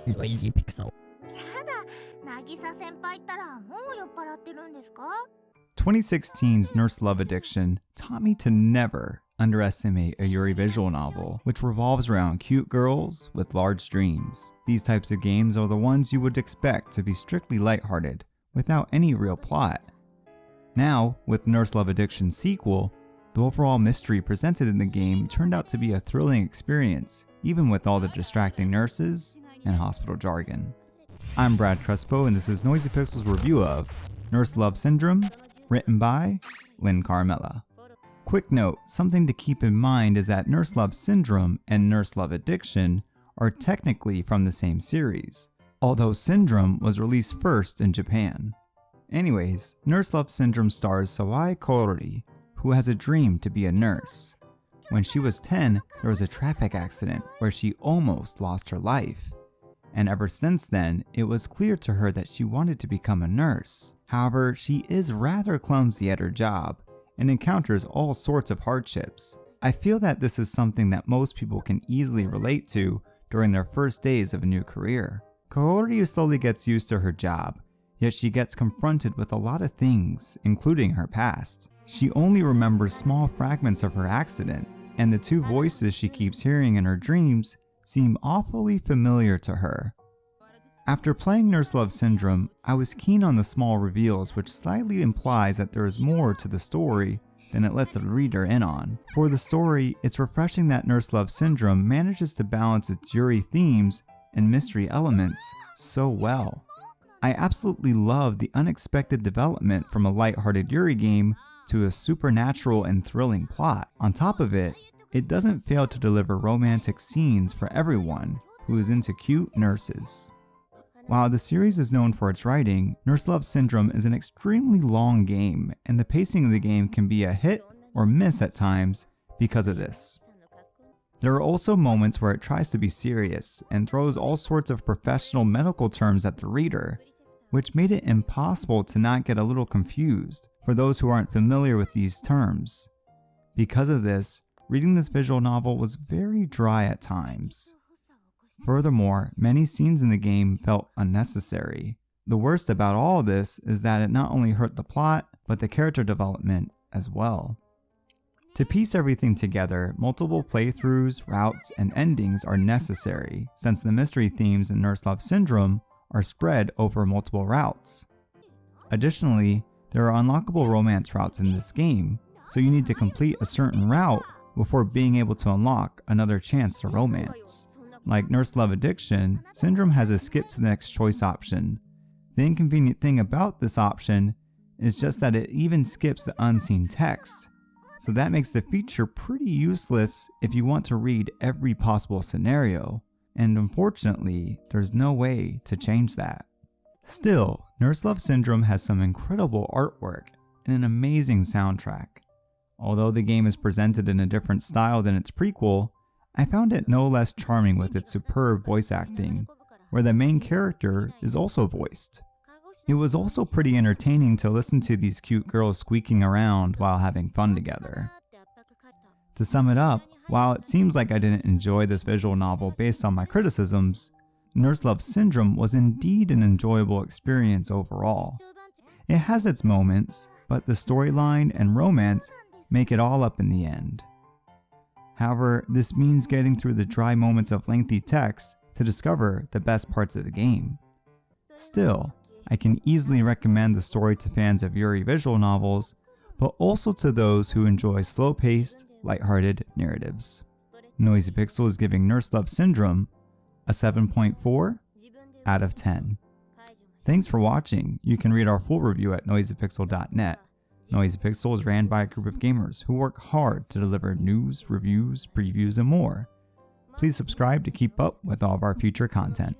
Noisy Pixel. やだ、渚先輩ったらもう酔っ払ってるんですか？ 2016's Nurse Love Addiction taught me to never underestimate a Yuri visual novel, which revolves around cute girls with large dreams. These types of games are the ones you would expect to be strictly lighthearted, without any real plot. Now, with Nurse Love Addiction's sequel, the overall mystery presented in the game turned out to be a thrilling experience, even with all the distracting nurses and hospital jargon. I'm Brad Crespo, and this is Noisy Pixel's review of Nurse Love Syndrome, written by Lynn Carmella. Quick note, something to keep in mind is that Nurse Love Syndrome and Nurse Love Addiction are technically from the same series, although Syndrome was released first in Japan. Anyways, Nurse Love Syndrome stars Sawai Kaori, who has a dream to be a nurse. When she was 10, there was a traffic accident where she almost lost her life. And ever since then, it was clear to her that she wanted to become a nurse. However, she is rather clumsy at her job and encounters all sorts of hardships. I feel that this is something that most people can easily relate to during their first days of a new career. Kaori slowly gets used to her job, yet she gets confronted with a lot of things, including her past. She only remembers small fragments of her accident, and the two voices she keeps hearing in her dreams seem awfully familiar to her. After playing Nurse Love Syndrome, I was keen on the small reveals, which slightly implies that there is more to the story than it lets a reader in on. For the story, it's refreshing that Nurse Love Syndrome manages to balance its Yuri themes and mystery elements so well. I absolutely love the unexpected development from a lighthearted Yuri game to a supernatural and thrilling plot. On top of it, it doesn't fail to deliver romantic scenes for everyone who is into cute nurses. While the series is known for its writing, Nurse Love Syndrome is an extremely long game, and the pacing of the game can be a hit or miss at times because of this. There are also moments where it tries to be serious and throws all sorts of professional medical terms at the reader, which made it impossible to not get a little confused for those who aren't familiar with these terms. Because of this, reading this visual novel was very dry at times. Furthermore, many scenes in the game felt unnecessary. The worst about all this is that it not only hurt the plot, but the character development as well. To piece everything together, multiple playthroughs, routes, and endings are necessary, since the mystery themes in Nurse Love Syndrome are spread over multiple routes. Additionally, there are unlockable romance routes in this game, so you need to complete a certain route before being able to unlock another chance to romance. Like Nurse Love Addiction, Syndrome has a skip to the next choice option. The inconvenient thing about this option is just that it even skips the unseen text, so that makes the feature pretty useless if you want to read every possible scenario, and unfortunately, there's no way to change that. Still, Nurse Love Syndrome has some incredible artwork and an amazing soundtrack. Although the game is presented in a different style than its prequel, I found it no less charming with its superb voice acting, where the main character is also voiced. It was also pretty entertaining to listen to these cute girls squeaking around while having fun together. To sum it up, while it seems like I didn't enjoy this visual novel based on my criticisms, Nurse Love Syndrome was indeed an enjoyable experience overall. It has its moments, but the storyline and romance make it all up in the end. However, this means getting through the dry moments of lengthy text to discover the best parts of the game. Still, I can easily recommend the story to fans of Yuri visual novels, but also to those who enjoy slow-paced, lighthearted narratives. Noisy Pixel is giving Nurse Love Syndrome a 7.4 out of 10. Thanks for watching. You can read our full review at noisypixel.net. Noisy Pixel is ran by a group of gamers who work hard to deliver news, reviews, previews, and more. Please subscribe to keep up with all of our future content.